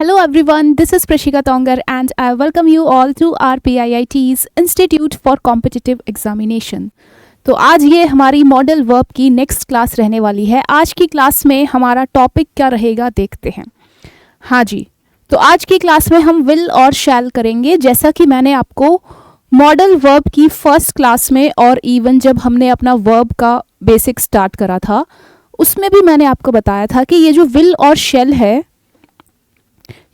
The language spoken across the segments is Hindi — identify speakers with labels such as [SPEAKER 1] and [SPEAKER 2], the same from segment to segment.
[SPEAKER 1] Hello everyone, this is Prashika Tongar and I welcome you all to our PIIT's Institute for Competitive Examination. तो आज ये हमारी मॉडल वर्ब की नेक्स्ट क्लास रहने वाली है। आज की क्लास में हमारा टॉपिक क्या रहेगा देखते हैं। हाँ जी, तो आज की क्लास में हम विल और शैल करेंगे। जैसा कि मैंने आपको मॉडल वर्ब की फर्स्ट क्लास में और इवन जब हमने अपना वर्ब का बेसिक स्टार्ट करा था उसमें भी मैंने आपको बताया था कि ये जो विल और शैल है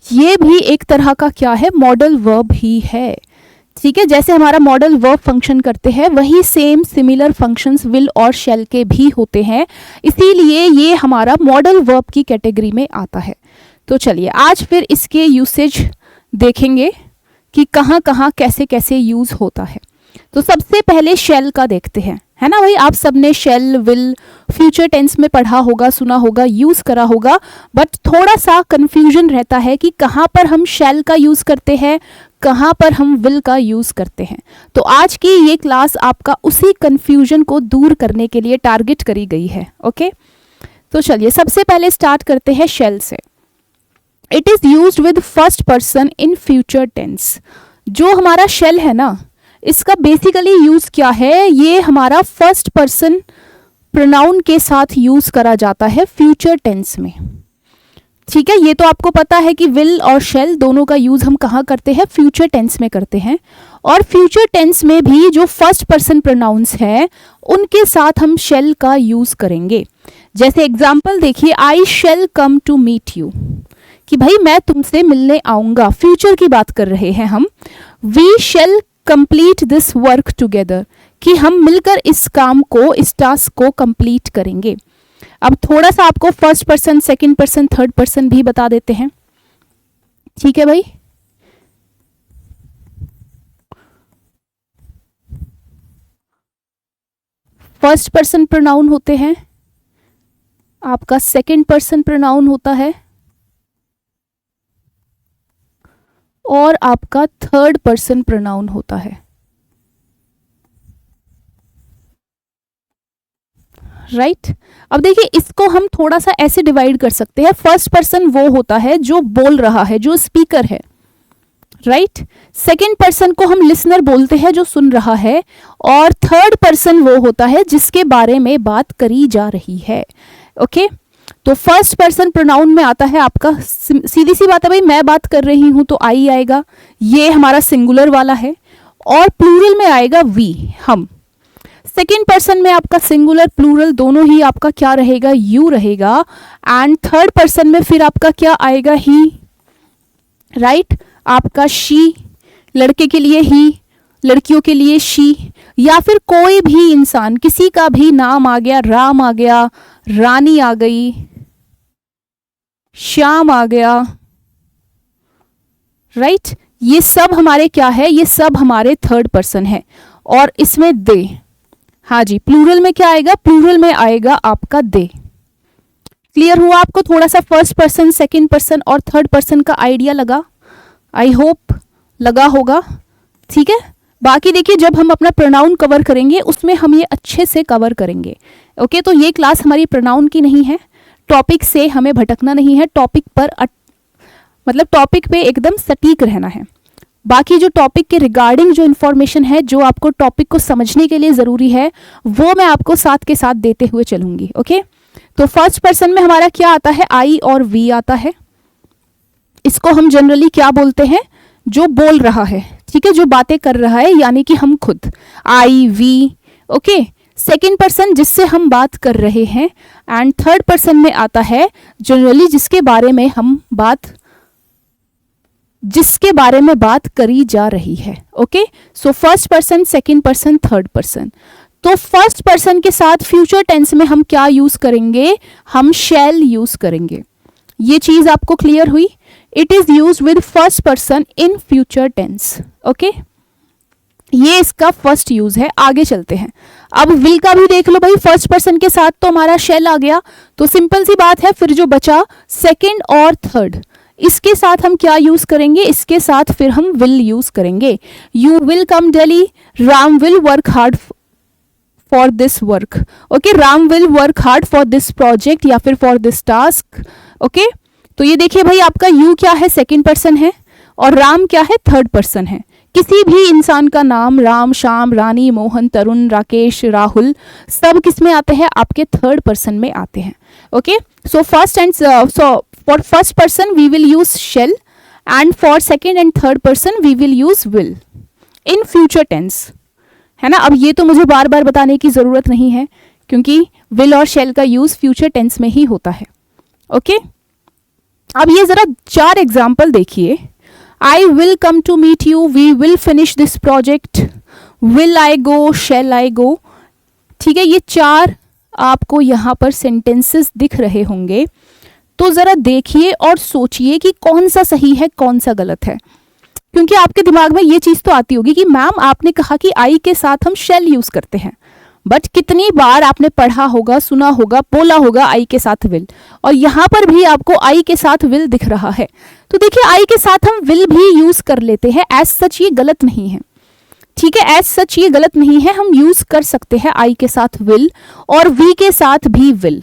[SPEAKER 1] ये भी एक तरह का क्या है, मॉडल वर्ब ही है। ठीक है, जैसे हमारा मॉडल वर्ब फंक्शन करते हैं वही सेम सिमिलर फंक्शंस विल और शैल के भी होते हैं, इसीलिए ये हमारा मॉडल वर्ब की कैटेगरी में आता है। तो चलिए आज फिर इसके यूसेज देखेंगे कि कहाँ कहाँ कैसे कैसे यूज़ होता है। तो सबसे पहले शैल का देखते हैं, है ना भाई। आप सबने शैल विल फ्यूचर टेंस में पढ़ा होगा, सुना होगा, यूज़ करा होगा, बट थोड़ा सा कन्फ्यूजन रहता है कि कहाँ पर हम शैल का यूज़ करते हैं, कहाँ पर हम विल का यूज़ करते हैं। तो आज की ये क्लास आपका उसी कन्फ्यूजन को दूर करने के लिए टारगेट करी गई है। ओके, तो चलिए सबसे पहले स्टार्ट करते हैं शैल से। It is used with first person in future tense. जो हमारा शैल है ना, इसका बेसिकली यूज़ क्या है, ये हमारा फर्स्ट पर्सन प्रोनाउन के साथ यूज़ करा जाता है फ्यूचर टेंस में। ठीक है, ये तो आपको पता है कि विल और शैल दोनों का यूज़ हम कहाँ करते हैं, फ्यूचर टेंस में करते हैं। और फ्यूचर टेंस में भी जो फर्स्ट पर्सन प्रोनाउंस है उनके साथ हम शैल का यूज़ करेंगे। जैसे एग्जाम्पल देखिए, आई शैल कम टू मीट यू, कि भाई मैं तुमसे मिलने आऊँगा, फ्यूचर की बात कर रहे हैं हम। We shall complete this work together, कि हम मिलकर इस काम को, इस टास्क को कंप्लीट करेंगे। अब थोड़ा सा आपको first person, second person, third person भी बता देते हैं। ठीक है भाई, फर्स्ट पर्सन प्रोनाउन होते हैं, आपका सेकंड पर्सन प्रोनाउन होता है और आपका थर्ड पर्सन प्रोनाउन होता है। राइट अब देखिए, इसको हम थोड़ा सा ऐसे डिवाइड कर सकते हैं। फर्स्ट पर्सन वो होता है जो बोल रहा है, जो स्पीकर है। राइट, सेकंड पर्सन को हम लिसनर बोलते हैं, जो सुन रहा है। और थर्ड पर्सन वो होता है जिसके बारे में बात करी जा रही है। ओके, तो फर्स्ट पर्सन प्रोनाउन में आता है आपका, सीधी सी बात है भाई, मैं बात कर रही हूं तो आई आएगा, ये हमारा सिंगुलर वाला है। और प्लूरल में आएगा वी, हम। सेकेंड पर्सन में आपका सिंगुलर प्लूरल दोनों ही आपका क्या रहेगा, यू रहेगा। एंड थर्ड पर्सन में फिर आपका क्या आएगा, ही। राइट, आपका शी, लड़के के लिए ही, लड़कियों के लिए शी, या फिर कोई भी इंसान, किसी का भी नाम आ गया, राम आ गया, रानी आ गई, श्याम आ गया। राइट, ये सब हमारे क्या है, ये सब हमारे थर्ड पर्सन है। और इसमें दे, हाँ जी, प्लूरल में क्या आएगा, प्लूरल में आएगा आपका दे। क्लियर हुआ आपको थोड़ा सा फर्स्ट पर्सन, सेकंड पर्सन और थर्ड पर्सन का आइडिया लगा? आई होप लगा होगा। ठीक है, बाकी देखिए जब हम अपना प्रोनाउन कवर करेंगे उसमें हम ये अच्छे से कवर करेंगे। ओके, तो ये क्लास हमारी प्रोनाउन की नहीं है, टॉपिक से हमें भटकना नहीं है, टॉपिक पर मतलब टॉपिक पे एकदम सटीक रहना है। बाकी जो टॉपिक के रिगार्डिंग जो इन्फॉर्मेशन है, जो आपको टॉपिक को समझने के लिए ज़रूरी है, वो मैं आपको साथ के साथ देते हुए चलूँगी। ओके, तो फर्स्ट पर्सन में हमारा क्या आता है, आई और वी आता है। इसको हम जनरली क्या बोलते हैं, जो बोल रहा है। ठीक है, जो बातें कर रहा है, यानी कि हम खुद, आई वी। ओके, सेकेंड पर्सन जिससे हम बात कर रहे हैं। एंड थर्ड पर्सन में आता है जनरली जिसके बारे में बात करी जा रही है। Okay, so first person, second person, third person. तो फर्स्ट पर्सन के साथ फ्यूचर टेंस में हम क्या यूज करेंगे, हम शैल यूज करेंगे। ये चीज आपको क्लियर हुई? It is use with first person in future tense. Okay, ये इसका फर्स्ट यूज है। आगे चलते हैं, अब विल का भी देख लो भाई। फर्स्ट पर्सन के साथ तो हमारा शैल आ गया, तो सिंपल सी बात है, फिर जो बचा सेकंड और थर्ड, इसके साथ हम क्या यूज करेंगे, इसके साथ फिर हम विल यूज करेंगे। You will come Delhi, Ram will work hard for this work. Okay, Ram will work hard for this project या फिर फॉर दिस टास्क। ओके, तो ये देखिए भाई, आपका यू क्या है, सेकंड पर्सन है, और राम क्या है, थर्ड पर्सन है। किसी भी इंसान का नाम राम, श्याम, रानी, मोहन, तरुण, राकेश, राहुल, सब किस में आते हैं, आपके थर्ड पर्सन में आते हैं। Okay, so for first person we will use shall, and for second and third person we will use will in future tense, है ना। अब ये तो मुझे बार बार बताने की जरूरत नहीं है, क्योंकि विल और शेल का यूज फ्यूचर टेंस में ही होता है। ओके, अब ये जरा 4 एग्जाम्पल देखिए। I will come to meet you, we will finish this project, will I go, shall I go। ठीक है, ये 4 आपको यहाँ पर सेंटेंसेस दिख रहे होंगे, तो ज़रा देखिए और सोचिए कि कौन सा सही है, कौन सा गलत है। क्योंकि आपके दिमाग में ये चीज़ तो आती होगी कि मैम आपने कहा कि आई के साथ हम शेल यूज़ करते हैं, बट कितनी बार आपने पढ़ा होगा, सुना होगा, बोला होगा आई के साथ विल, और यहाँ पर भी आपको आई के साथ विल दिख रहा है। तो देखिए, आई के साथ हम विल भी यूज कर लेते हैं, एज सच ये गलत नहीं है। ठीक है, एज सच ये गलत नहीं है, हम यूज कर सकते हैं आई के साथ विल, और वी के साथ भी विल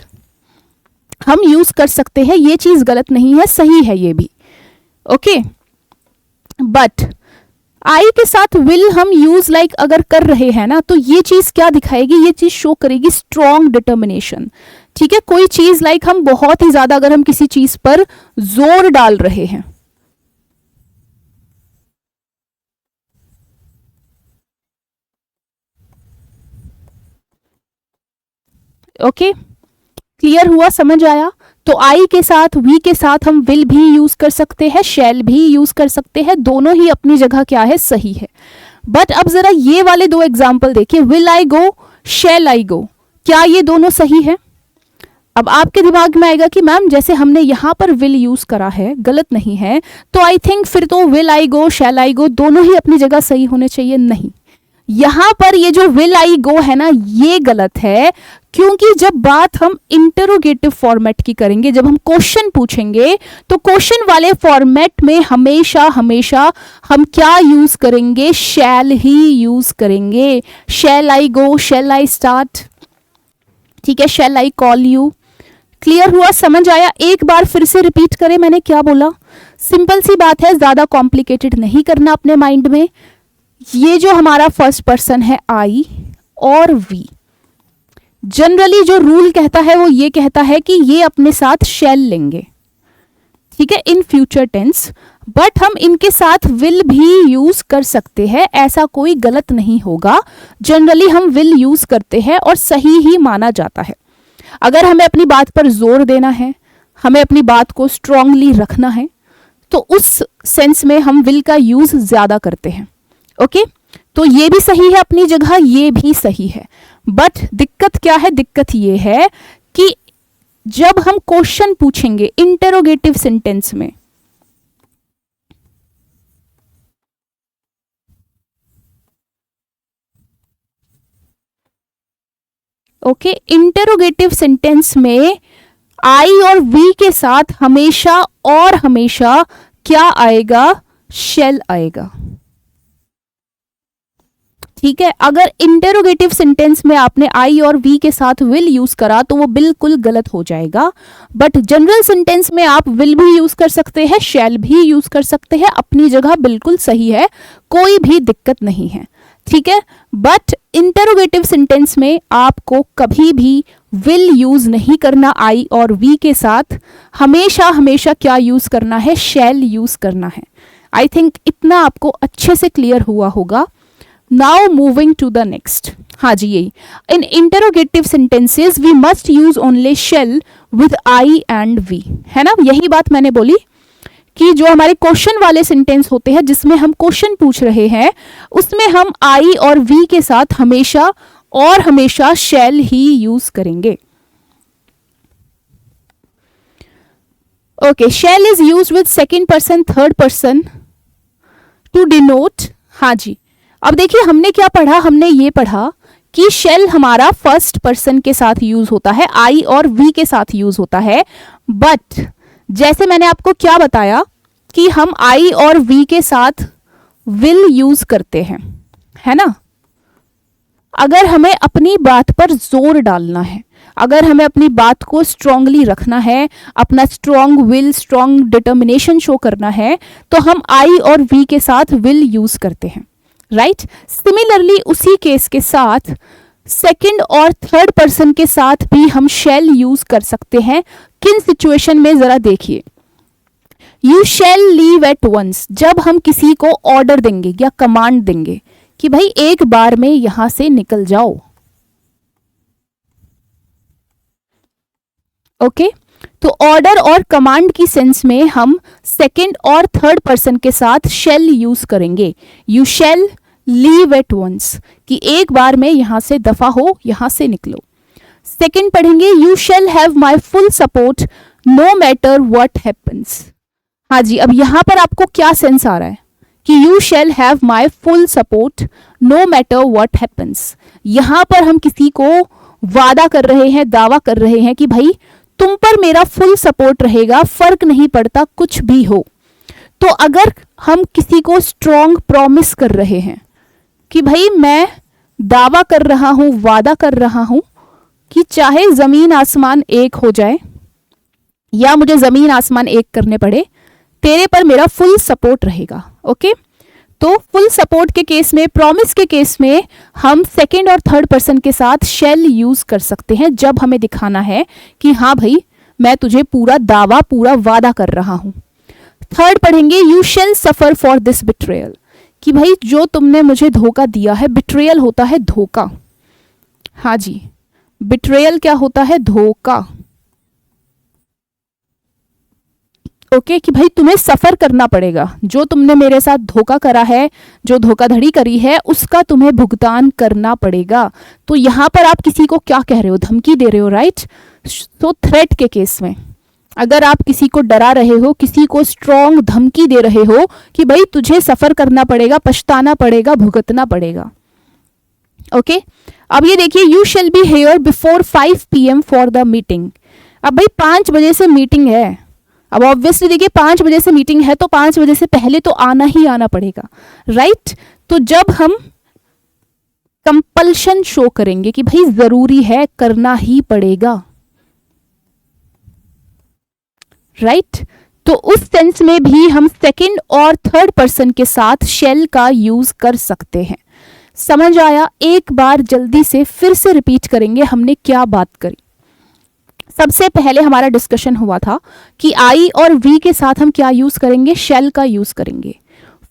[SPEAKER 1] हम यूज कर सकते हैं, ये चीज गलत नहीं है, सही है ये भी। ओके, बट आई के साथ विल हम यूज अगर कर रहे हैं ना, तो ये चीज क्या दिखाएगी, ये चीज शो करेगी स्ट्रॉन्ग डिटर्मिनेशन। ठीक है, कोई चीज हम बहुत ही ज्यादा, अगर हम किसी चीज पर जोर डाल रहे हैं, ओके, क्लियर हुआ, समझ आया। तो आई के साथ, वी के साथ हम विल भी यूज कर सकते हैं, शैल भी यूज कर सकते हैं, दोनों ही अपनी जगह क्या है, सही है। बट अब जरा ये वाले 2 एग्जाम्पल देखिए, विल आई गो, शैल आई गो, क्या ये दोनों सही है? अब आपके दिमाग में आएगा कि मैम जैसे हमने यहाँ पर विल यूज करा है, गलत नहीं है, तो आई थिंक फिर तो विल आई गो, शैल आई गो दोनों ही अपनी जगह सही होने चाहिए। नहीं, यहाँ पर ये जो विल आई गो है ना, ये गलत है, क्योंकि जब बात हम इंटरोगेटिव फॉर्मेट की करेंगे, जब हम क्वेश्चन पूछेंगे, तो क्वेश्चन वाले फॉर्मेट में हमेशा हमेशा हम क्या यूज करेंगे, शैल ही यूज करेंगे। शैल आई गो, शैल आई स्टार्ट, ठीक है, शैल आई कॉल यू। क्लियर हुआ, समझ आया? एक बार फिर से रिपीट करें मैंने क्या बोला, सिंपल सी बात है, ज्यादा कॉम्प्लिकेटेड नहीं करना अपने माइंड में। ये जो हमारा फर्स्ट पर्सन है आई और वी, जनरली जो रूल कहता है वो ये कहता है कि ये अपने साथ शैल लेंगे, ठीक है, इन फ्यूचर टेंस, बट हम इनके साथ विल भी यूज कर सकते हैं, ऐसा कोई गलत नहीं होगा। जनरली हम विल यूज करते हैं और सही ही माना जाता है। अगर हमें अपनी बात पर जोर देना है, हमें अपनी बात को स्ट्रांगली रखना है, तो उस सेंस में हम विल का यूज ज्यादा करते हैं। ओके, तो ये भी सही है अपनी जगह, ये भी सही है, बट दिक्कत क्या है, दिक्कत ये है कि जब हम क्वेश्चन पूछेंगे इंटरोगेटिव सेंटेंस में, ओके, इंटरोगेटिव सेंटेंस में आई और वी के साथ हमेशा और हमेशा क्या आएगा, शैल आएगा। ठीक है, अगर इंटरोगेटिव सेंटेंस में आपने आई और वी के साथ विल यूज करा तो वो बिल्कुल गलत हो जाएगा, बट जनरल सेंटेंस में आप विल भी यूज कर सकते हैं, शैल भी यूज कर सकते हैं, अपनी जगह बिल्कुल सही है, कोई भी दिक्कत नहीं है। ठीक है, बट इंटरोगेटिव सेंटेंस में आपको कभी भी विल यूज नहीं करना आई और वी के साथ, हमेशा हमेशा क्या यूज करना है, शैल यूज करना है। आई थिंक इतना आपको अच्छे से क्लियर हुआ होगा। Now moving to the next, हाँ जी, यही in interrogative sentences we must use only shall with I and we, है ना। यही बात मैंने बोली कि जो हमारे क्वेश्चन वाले सेंटेंस होते हैं जिसमें हम क्वेश्चन पूछ रहे हैं, उसमें हम आई और वी के साथ हमेशा और हमेशा शेल ही यूज करेंगे। Okay, shall is use with second person, third person to denote, हाँ जी। अब देखिए हमने क्या पढ़ा, हमने ये पढ़ा कि शेल हमारा फर्स्ट पर्सन के साथ यूज होता है, आई और वी के साथ यूज होता है, बट जैसे मैंने आपको क्या बताया कि हम आई और वी के साथ विल यूज करते हैं, है ना। अगर हमें अपनी बात पर जोर डालना है, अगर हमें अपनी बात को स्ट्रांगली रखना है, अपना strong will, strong determination show करना है, तो हम आई और वी के साथ विल यूज करते हैं, राइट। सिमिलरली उसी केस के साथ सेकंड और थर्ड पर्सन के साथ भी हम शैल यूज कर सकते हैं। किन सिचुएशन में जरा देखिए, you shall leave at once, जब हम किसी को ऑर्डर देंगे या कमांड देंगे कि भाई एक बार में यहां से निकल जाओ, ओके। तो ऑर्डर और कमांड की सेंस में हम सेकंड और थर्ड पर्सन के साथ शैल यूज करेंगे। You shall leave at once, कि एक बार में यहां से दफा हो, यहां से निकलो। सेकंड पढ़ेंगे, you shall have my full support no matter what happens. हाँ जी, अब यहां पर आपको क्या सेंस आ रहा है कि you shall have my full support no matter what happens. यहां पर हम किसी को वादा कर रहे हैं, दावा कर रहे हैं कि भाई तुम पर मेरा फुल सपोर्ट रहेगा, फर्क नहीं पड़ता कुछ भी हो। तो अगर हम किसी को स्ट्रॉन्ग प्रॉमिस कर रहे हैं कि भाई मैं दावा कर रहा हूं, वादा कर रहा हूं कि चाहे जमीन आसमान एक हो जाए या मुझे जमीन आसमान एक करने पड़े, तेरे पर मेरा फुल सपोर्ट रहेगा, ओके। तो फुल सपोर्ट के केस में, प्रॉमिस के केस में हम सेकंड और थर्ड पर्सन के साथ शैल यूज कर सकते हैं जब हमें दिखाना है कि हाँ भाई मैं तुझे पूरा दावा, पूरा वादा कर रहा हूं। थर्ड पढ़ेंगे, you shell suffer for this betrayal, कि भाई जो तुमने मुझे धोखा दिया है, बिट्रेयल होता है धोखा। हाँ जी, बिट्रेयल क्या होता है? धोखा, ओके, कि भाई तुम्हें सफर करना पड़ेगा, जो तुमने मेरे साथ धोखा करा है, जो धोखाधड़ी करी है, उसका तुम्हें भुगतान करना पड़ेगा। तो यहां पर आप किसी को क्या कह रहे हो? धमकी दे रहे हो, राइट। तो थ्रेट के केस में अगर आप किसी को डरा रहे हो, किसी को स्ट्रॉन्ग धमकी दे रहे हो कि भाई तुझे सफर करना पड़ेगा, पछताना पड़ेगा, भुगतना पड़ेगा, ओके। अब ये देखिए, you shall be here before 5 PM for the meeting. अब भाई 5 बजे से मीटिंग है, अब ऑब्वियसली देखिए 5 बजे से मीटिंग है तो 5 बजे से पहले तो आना ही आना पड़ेगा, राइट। तो जब हम कंपल्शन शो करेंगे कि भाई जरूरी है, करना ही पड़ेगा, राइट, तो उस सेंस में भी हम सेकंड और थर्ड पर्सन के साथ शैल का यूज कर सकते हैं। समझ आया? एक बार जल्दी से फिर से रिपीट करेंगे हमने क्या बात करी। सबसे पहले हमारा डिस्कशन हुआ था कि आई और वी के साथ हम क्या यूज करेंगे? शैल का यूज करेंगे।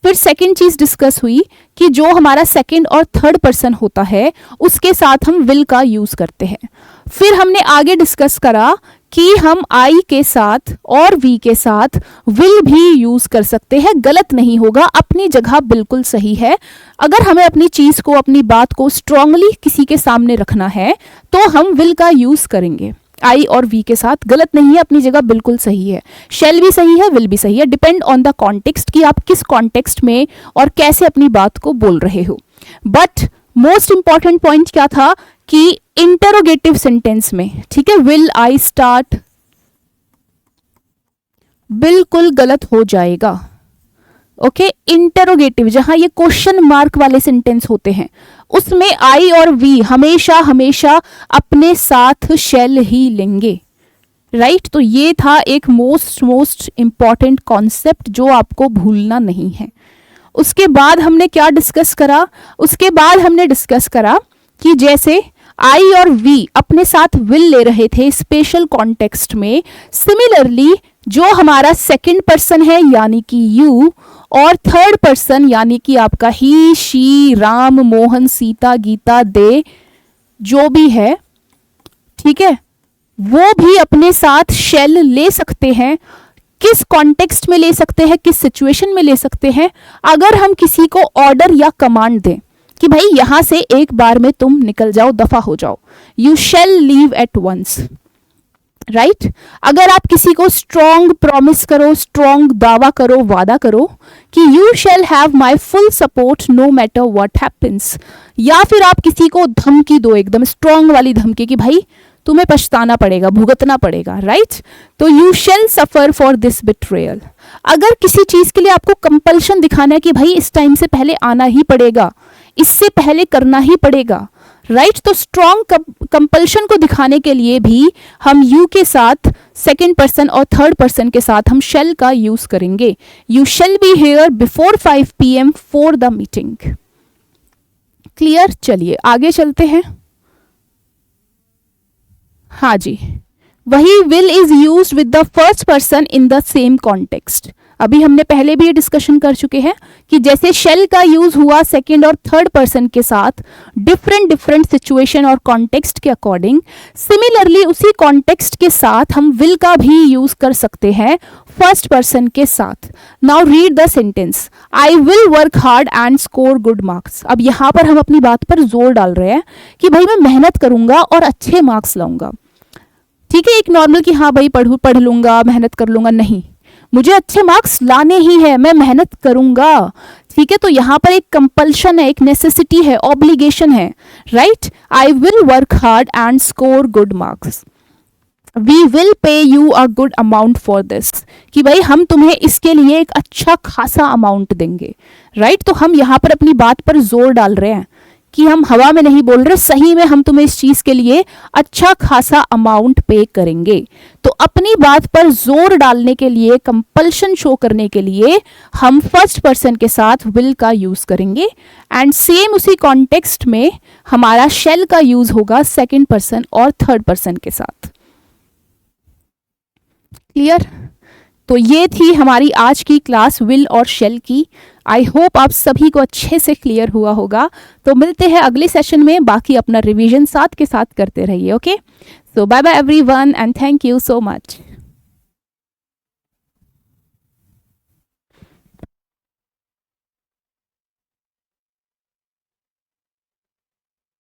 [SPEAKER 1] फिर सेकंड चीज डिस्कस हुई कि जो हमारा सेकंड और थर्ड पर्सन होता है उसके साथ हम विल का यूज करते हैं। फिर हमने आगे डिस्कस करा कि हम आई के साथ और वी के साथ विल भी यूज कर सकते हैं, गलत नहीं होगा, अपनी जगह बिल्कुल सही है। अगर हमें अपनी चीज को, अपनी बात को स्ट्रांगली किसी के सामने रखना है तो हम विल का यूज करेंगे। आई और वी के साथ गलत नहीं है, अपनी जगह बिल्कुल सही है। शैल भी सही है, विल भी सही है, डिपेंड ऑन द कॉन्टेक्स्ट कि आप किस कॉन्टेक्स्ट में और कैसे अपनी बात को बोल रहे हो। बट मोस्ट इंपॉर्टेंट पॉइंट क्या था कि इंटरोगेटिव सेंटेंस में, ठीक है, विल आई स्टार्ट बिल्कुल गलत हो जाएगा, ओके। इंटरोगेटिव जहां ये क्वेश्चन मार्क वाले सेंटेंस होते हैं उसमें आई और वी हमेशा हमेशा अपने साथ शैल ही लेंगे, राइट। तो ये था एक मोस्ट इंपॉर्टेंट कॉन्सेप्ट जो आपको भूलना नहीं है। उसके बाद हमने क्या डिस्कस करा? उसके बाद हमने डिस्कस करा कि जैसे आई और वी अपने साथ विल ले रहे थे स्पेशल कॉन्टेक्स्ट में, सिमिलरली जो हमारा सेकंड पर्सन है यानी कि यू और थर्ड पर्सन यानी कि आपका ही, शी, राम, मोहन, सीता, गीता, दे, जो भी है, ठीक है, वो भी अपने साथ शैल ले सकते हैं। किस कॉन्टेक्स्ट में ले सकते हैं, किस सिचुएशन में ले सकते हैं? अगर हम किसी को ऑर्डर या कमांड दें कि भाई यहां से एक बार में तुम निकल जाओ, दफा हो जाओ, you shall leave at once, right. अगर आप किसी को स्ट्रॉन्ग प्रॉमिस करो, स्ट्रॉन्ग दावा करो, वादा करो कि you shall have my full support no matter what happens, या फिर आप किसी को धमकी दो, एकदम स्ट्रॉन्ग वाली धमकी कि भाई तुम्हें पछताना पड़ेगा, भुगतना पड़ेगा, राइट। तो you shall suffer for this betrayal. अगर किसी चीज के लिए आपको कंपल्शन दिखाना है कि भाई इस टाइम से पहले आना ही पड़ेगा, इससे पहले करना ही पड़ेगा, राइट। तो स्ट्रॉन्ग कंपल्शन को दिखाने के लिए भी हम यू के साथ सेकेंड पर्सन और थर्ड पर्सन के साथ हम शेल का यूज करेंगे। You shall be here before 5 PM for the meeting. Clear? चलिए आगे चलते हैं। हाँ जी, वही will is used with the first person in the same context. अभी हमने पहले भी ये डिस्कशन कर चुके हैं कि जैसे शेल का यूज हुआ सेकंड और थर्ड पर्सन के साथ डिफरेंट सिचुएशन और कॉन्टेक्स्ट के अकॉर्डिंग, सिमिलरली उसी कॉन्टेक्स्ट के साथ हम विल का भी यूज कर सकते हैं फर्स्ट पर्सन के साथ। Now read the sentence, I will work hard and score good marks. अब यहाँ पर हम अपनी बात पर जोर डाल रहे हैं कि भाई मैं मेहनत करूंगा और अच्छे मार्क्स लाऊंगा। ठीक है, एक नॉर्मल कि हाँ भाई पढ़ लूंगा, मेहनत कर लूंगा, नहीं, मुझे अच्छे मार्क्स लाने ही है, मैं मेहनत करूंगा। ठीक है, तो यहां पर एक कंपल्शन है, एक नेसेसिटी है, ऑब्लिगेशन है, right. I will work hard and score good marks. We will pay you a good amount for this, कि भाई हम तुम्हें इसके लिए एक अच्छा खासा अमाउंट देंगे, राइट। तो हम यहाँ पर अपनी बात पर जोर डाल रहे हैं कि हम हवा में नहीं बोल रहे, सही में हम तुम्हें इस चीज के लिए अच्छा खासा अमाउंट पे करेंगे। तो अपनी बात पर जोर डालने के लिए, कंपल्शन शो करने के लिए हम फर्स्ट पर्सन के साथ विल का यूज करेंगे एंड सेम उसी कॉन्टेक्स्ट में हमारा शेल का यूज होगा सेकंड पर्सन और थर्ड पर्सन के साथ। क्लियर? तो ये थी हमारी आज की क्लास विल और शेल की। आई होप आप सभी को अच्छे से क्लियर हुआ होगा। तो मिलते हैं अगले सेशन में, बाकी अपना रिवीजन साथ के साथ करते रहिए। Okay, so bye bye everyone and thank you so much.